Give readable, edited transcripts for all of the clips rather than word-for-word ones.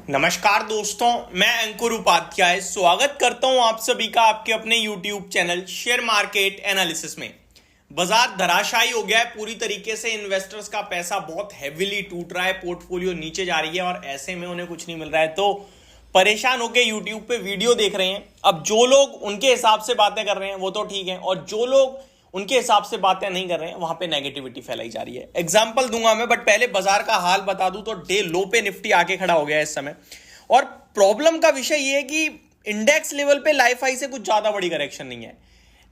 नमस्कार दोस्तों, मैं अंकुर उपाध्याय स्वागत करता हूं आप सभी का आपके अपने YouTube channel share market analysis में। बाजार धराशायी हो गया है पूरी तरीके से। इन्वेस्टर्स का पैसा बहुत हैविली टूट रहा है, पोर्टफोलियो नीचे जा रही है और ऐसे में उन्हें कुछ नहीं मिल रहा है तो परेशान होकर YouTube पे वीडियो देख रहे हैं। अब जो लोग उनके हिसाब से बातें कर रहे हैं वो तो ठीक है, और जो लोग उनके हिसाब से बातें नहीं कर रहे हैं वहां पे नेगेटिविटी फैलाई जा रही है। एग्जांपल दूंगा मैं, बट पहले बाजार का हाल बता दूं तो डे लो पे निफ्टी आके खड़ा हो गया है इस समय। और प्रॉब्लम का विषय यह है कि इंडेक्स लेवल पे लाइफ हाई से कुछ ज्यादा बड़ी करेक्शन नहीं है,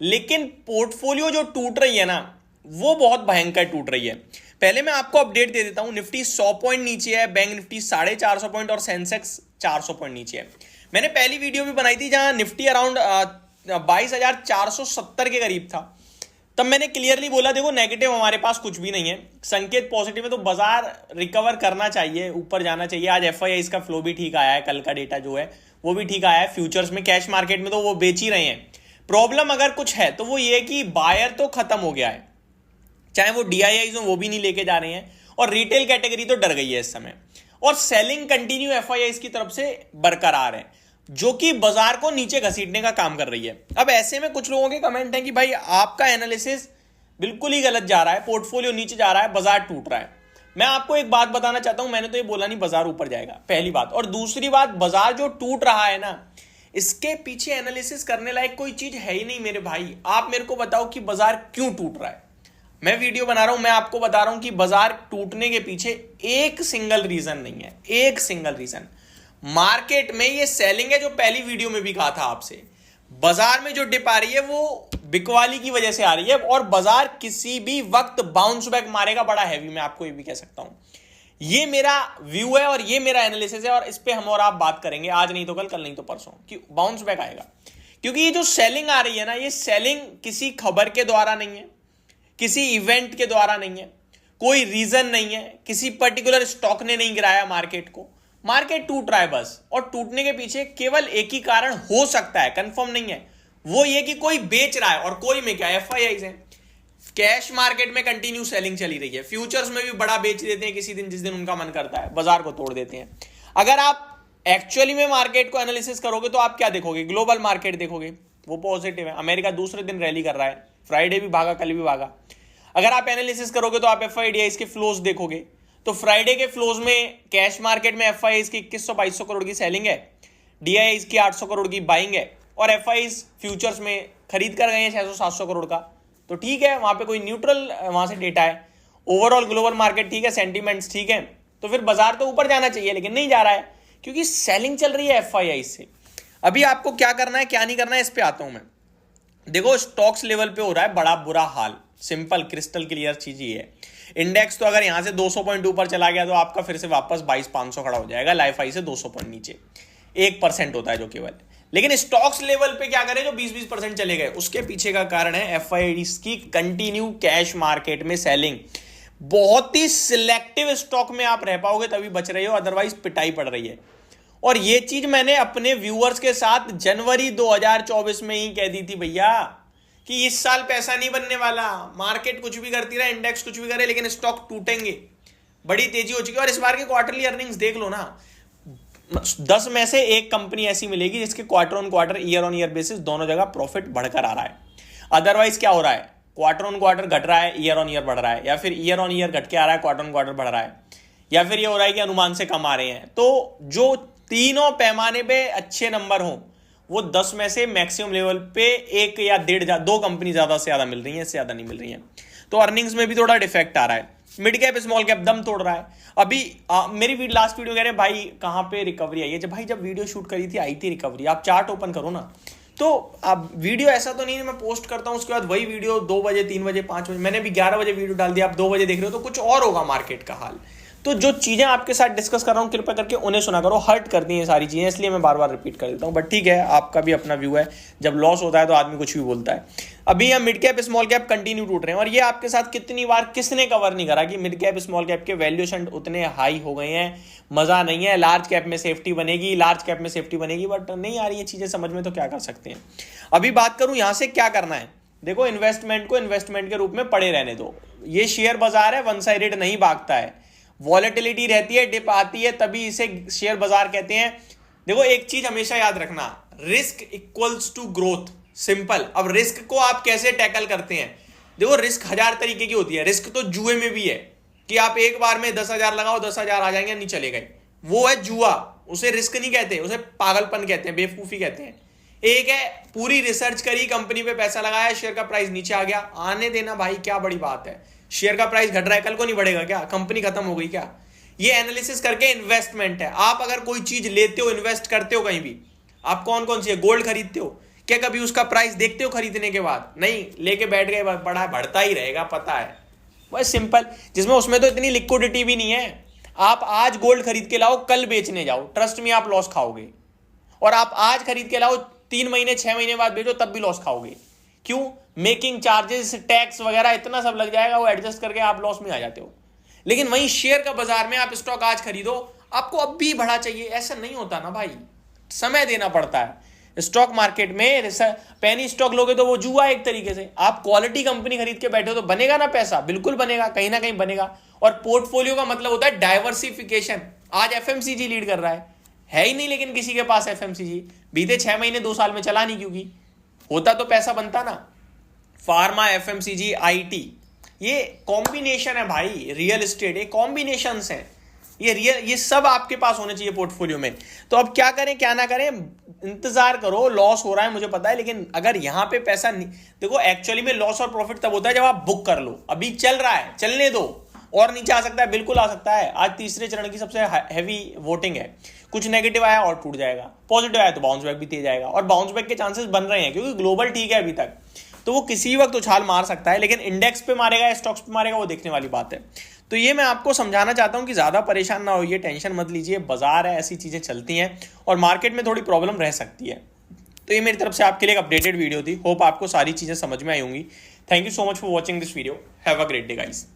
लेकिन पोर्टफोलियो जो टूट रही है ना वो बहुत भयंकर टूट रही है। पहले मैं आपको अपडेट दे देता हूं। निफ्टी 100 पॉइंट नीचे है, बैंक निफ्टी 450 पॉइंट और सेंसेक्स 400 पॉइंट नीचे है। मैंने पहली वीडियो भी बनाई थी जहां निफ्टी अराउंड 22,470 के करीब था। तब मैंने क्लियरली बोला देखो नेगेटिव हमारे पास कुछ भी नहीं है, संकेत पॉजिटिव है, तो बाजार रिकवर करना चाहिए, ऊपर जाना चाहिए। आज एफआईआई का फ्लो भी ठीक आया है, कल का डेटा जो है वो भी ठीक आया है। फ्यूचर्स में, कैश मार्केट में तो वो बेच ही रहे हैं। प्रॉब्लम अगर कुछ है तो वो ये कि बायर तो खत्म हो गया है, चाहे वो डीआईआई हो वो भी नहीं लेके जा रहे हैं, और रिटेल कैटेगरी तो डर गई है इस समय, और सेलिंग कंटिन्यू एफआईआई की तरफ से बरकरार है जो कि बाजार को नीचे घसीटने का काम कर रही है। अब ऐसे में कुछ लोगों के कमेंट हैं कि भाई आपका एनालिसिस बिल्कुल ही गलत जा रहा है, पोर्टफोलियो नीचे जा रहा है, बाजार टूट रहा है। मैं आपको एक बात बताना चाहता हूं, मैंने तो ये बोला नहीं बाजार ऊपर जाएगा, पहली बात। और दूसरी बात, बाजार जो टूट रहा है ना, इसके पीछे एनालिसिस करने लायक कोई चीज है ही नहीं मेरे भाई। आप मेरे को बताओ कि बाजार क्यों टूट रहा है। मैं वीडियो बना रहा हूं, मैं आपको बता रहा हूं कि बाजार टूटने के पीछे एक सिंगल रीजन नहीं है, एक सिंगल रीजन। मार्केट में ये सेलिंग है, जो पहली वीडियो में भी कहा था आपसे। बाजार में जो डिप आ रही है वो बिकवाली की वजह से आ रही है, और बाजार किसी भी वक्त बाउंस बैक मारेगा बड़ा हैवी, मैं आपको ये भी कह सकता हूं। ये मेरा व्यू है और ये मेरा एनालिसिस है, और इस पे हम और आप बात करेंगे, आज नहीं तो कल नहीं तो परसों, कि बाउंस बैक आएगा। क्योंकि ये जो सेलिंग आ रही है ना, ये सेलिंग किसी खबर के द्वारा नहीं है, किसी इवेंट के द्वारा नहीं है, कोई रीजन नहीं है, किसी पर्टिकुलर स्टॉक ने नहीं गिराया मार्केट को। मार्केट टूट रहा है बस, और टूटने के पीछे केवल एक ही कारण हो सकता है, कंफर्म नहीं है, वो ये कि कोई बेच रहा है, और कोई में क्या, एफआईआई है। कैश मार्केट में कंटिन्यू सेलिंग चली रही है, फ्यूचर्स में भी बड़ा बेच देते हैं किसी दिन, जिस दिन उनका मन करता है, बाजार को तोड़ देते हैं। अगर आप एक्चुअली में मार्केट को एनालिसिस करोगे तो आप क्या देखोगे, ग्लोबल मार्केट देखोगे, वो पॉजिटिव है। अमेरिका दूसरे दिन रैली कर रहा है, फ्राइडे भी भागा, कल भी भागा। अगर आप एनालिसिस करोगे तो आप एफआईडीआई के फ्लोज देखोगे, तो फ्राइडे के फ्लोज में कैश मार्केट में एफआईआई की 2100-2200 करोड़ की सेलिंग है, डीआईआई की 800 करोड़ की बाइंग है, और एफआईआई फ्यूचर्स में खरीद कर गए हैं 600-700 करोड़ का। तो ठीक है, वहां पे कोई न्यूट्रल वहां से डेटा है। ओवरऑल ग्लोबल मार्केट ठीक है, सेंटीमेंट्स ठीक है, तो फिर बाजार तो ऊपर जाना चाहिए, लेकिन नहीं जा रहा है क्योंकि सेलिंग चल रही है एफआईआई से। अभी आपको क्या करना है क्या नहीं करना है इस पे आता हूं मैं। देखो, स्टॉक्स लेवल पे हो रहा है बड़ा बुरा हाल, सिंपल क्रिस्टल क्लियर चीज ही है। इंडेक्स तो अगर यहां से 200 पॉइंट ऊपर चला गया तो आपका फिर से वापस 22,500 खड़ा हो जाएगा, लाइफ हाई से 200 पॉइंट नीचे 1% होता है जो केवल। लेकिन स्टॉक्स लेवल पे क्या करें, जो 20-20% चले गए, उसके पीछे का कारण है एफआईआई की कंटिन्यू कैश मार्केट में सेलिंग। बहुत ही सिलेक्टिव स्टॉक में आप रह पाओगे तभी बच रहे हो, अदरवाइज पिटाई पड़ रही है। और ये चीज मैंने अपने व्यूअर्स के साथ जनवरी 2024 में ही कह दी थी भैया, कि इस साल पैसा नहीं बनने वाला, मार्केट कुछ भी करती रहे, इंडेक्स कुछ भी करे, लेकिन स्टॉक टूटेंगे, बड़ी तेजी हो चुकी है। और इस बार के क्वार्टरली अर्निंग्स देख लो ना, 10 में से एक कंपनी ऐसी मिलेगी जिसके quarter on quarter, year on year basis दोनों जगह प्रॉफिट बढ़कर आ रहा है। अदरवाइज क्या हो रहा है, क्वार्टर ऑन क्वार्टर घट रहा है, ईयर ऑन ईयर बढ़ रहा है, या फिर ईयर ऑन ईयर घट के आ रहा है, क्वार्टर ऑन क्वार्टर बढ़ रहा है, या फिर ये हो रहा है कि अनुमान से कम आ रहे हैं। तो जो तीनों पैमाने पे अच्छे नंबर हों, वो 10 में से मैक्सिमम लेवल पे एक या डेढ़, 2 कंपनी ज्यादा से ज्यादा मिल रही है, इससे ज्यादा नहीं मिल रही है। तो अर्निंग्स में भी थोड़ा डिफेक्ट आ रहा है। मिड कैप स्मॉल कैप दम तोड़ रहा है। अभी मेरी लास्ट वीडियो कह रहे हैं भाई कहां पे रिकवरी आई है, जब भाई जब वीडियो शूट करी थी आई थी रिकवरी। आप चार्ट ओपन करो ना, तो अब वीडियो ऐसा तो नहीं है मैं पोस्ट करता हूं उसके बाद वही वीडियो 2 बजे 3 बजे 5 बजे, मैंने भी 11 बजे वीडियो डाल दिया, आप 2 बजे देख रहे हो तो कुछ और होगा मार्केट का हाल। तो जो चीजें आपके साथ डिस्कस कर रहा हूं कृपया करके उन्हें सुना करो, हर्ट करती हैं सारी चीजें, इसलिए मैं बार बार रिपीट कर देता हूं। बट ठीक है, आपका भी अपना व्यू है, जब लॉस होता है तो आदमी कुछ भी बोलता है। अभी हम mid cap small cap continue टूट रहे हैं, और ये आपके साथ कितनी बार किसने कवर नहीं करा कि मिड कैप स्मॉल कैप के वैल्यूएशन उतने हाई हो गए हैं, मजा नहीं है। लार्ज कैप में सेफ्टी बनेगी, लार्ज कैप में सेफ्टी बनेगी, बट नहीं आ रही है चीजें समझ में, तो क्या कर सकते हैं। अभी बात करूं यहां से क्या करना है। देखो, इन्वेस्टमेंट को इन्वेस्टमेंट के रूप में पड़े रहने दो। ये शेयर बाजार है, वन साइडेड नहीं भागता है। वॉलेटिलिटी रहती है, डिप आती है, तभी इसे शेयर बाजार कहते हैं। देखो एक चीज हमेशा याद रखना, risk equals to growth, simple. अब रिस्क को आप कैसे टैकल करते हैं? देखो रिस्क 1000 तरीके की होती है। रिस्क तो जुए में भी है कि आप एक बार में 10,000 लगाओ, 10,000 आ जाएंगे, नहीं चले गए, वो है जुआ। उसे रिस्क नहीं कहते, उसे पागलपन कहते हैं, बेवकूफी कहते हैं। एक है पूरी रिसर्च करी, कंपनी पे पैसा लगाया, शेयर का प्राइस नीचे आ गया, आने देना भाई, क्या बड़ी बात है। शेयर का प्राइस घट रहा है, कल को नहीं बढ़ेगा क्या? कंपनी खत्म हो गई क्या? ये एनालिसिस करके इन्वेस्टमेंट है। आप अगर कोई चीज लेते हो, इन्वेस्ट करते हो कहीं भी, आप कौन कौन सी है, गोल्ड खरीदते हो क्या? कभी उसका प्राइस देखते हो खरीदने के बाद? नहीं, लेके बैठ गए, बढ़ा बढ़ता ही रहेगा, पता है, बस सिंपल। जिसमें उसमें तो इतनी लिक्विडिटी भी नहीं है। आप आज गोल्ड खरीद के लाओ, कल बेचने जाओ, ट्रस्ट में आप लॉस खाओगे। और आप आज खरीद के लाओ, 3 महीने 6 महीने बाद बेचो, तब भी लॉस खाओगे। क्यों? मेकिंग चार्जेस, टैक्स वगैरह इतना सब लग जाएगा, वो एडजस्ट करके आप लॉस में आ जाते हो। लेकिन वहीं शेयर का बाजार में आप स्टॉक आज खरीदो, आपको अब भी बढ़ा चाहिए, ऐसा नहीं होता ना भाई, समय देना पड़ता है। स्टॉक मार्केट में पेनी स्टॉक लोगे तो वो जुआ एक तरीके से। आप क्वालिटी कंपनी खरीद के बैठे हो तो बनेगा ना पैसा, बिल्कुल बनेगा, कहीं ना कहीं बनेगा। और पोर्टफोलियो का मतलब होता है डाइवर्सिफिकेशन। आज एफएमसीजी लीड कर रहा है ही नहीं, लेकिन किसी के पास एफएमसीजी बीते 6 महीने 2 साल में चला नहीं, क्योंकि होता तो पैसा बनता ना। फार्मा, एफएमसीजी, आईटी, ये कॉम्बिनेशन है भाई, रियल एस्टेट, ये कॉम्बिनेशन है, ये सब आपके पास होने चाहिए पोर्टफोलियो में। तो अब क्या करें क्या ना करें, इंतजार करो। लॉस हो रहा है मुझे पता है, लेकिन अगर यहां पे पैसा नहीं, देखो एक्चुअली में लॉस और प्रॉफिट तब होता है जब आप बुक कर लो। अभी चल रहा है, चलने दो, और नीचे आ सकता है, बिल्कुल आ सकता है। आज तीसरे चरण की सबसे हैवी वोटिंग है, कुछ नेगेटिव आया और टूट जाएगा, पॉजिटिव आया तो बाउंस बैक भी तेज आएगा, और बाउंस बैक के चांसेस बन रहे हैं क्योंकि ग्लोबल ठीक है अभी तक, तो वो किसी वक्त उछाल मार सकता है। लेकिन इंडेक्स पे मारेगा, स्टॉक्स पे मारेगा, वो देखने वाली बात है। तो ये मैं आपको समझाना चाहता हूं कि ज्यादा परेशान ना होइए, टेंशन मत लीजिए, बाजार है, ऐसी चीजें चलती हैं और मार्केट में थोड़ी प्रॉब्लम रह सकती है। तो ये मेरी तरफ से आपके लिए एक अपडेटेड वीडियो थी, होप आपको सारी चीजें समझ में आई होंगी। Thank you so much for watching this video, have a great day guys.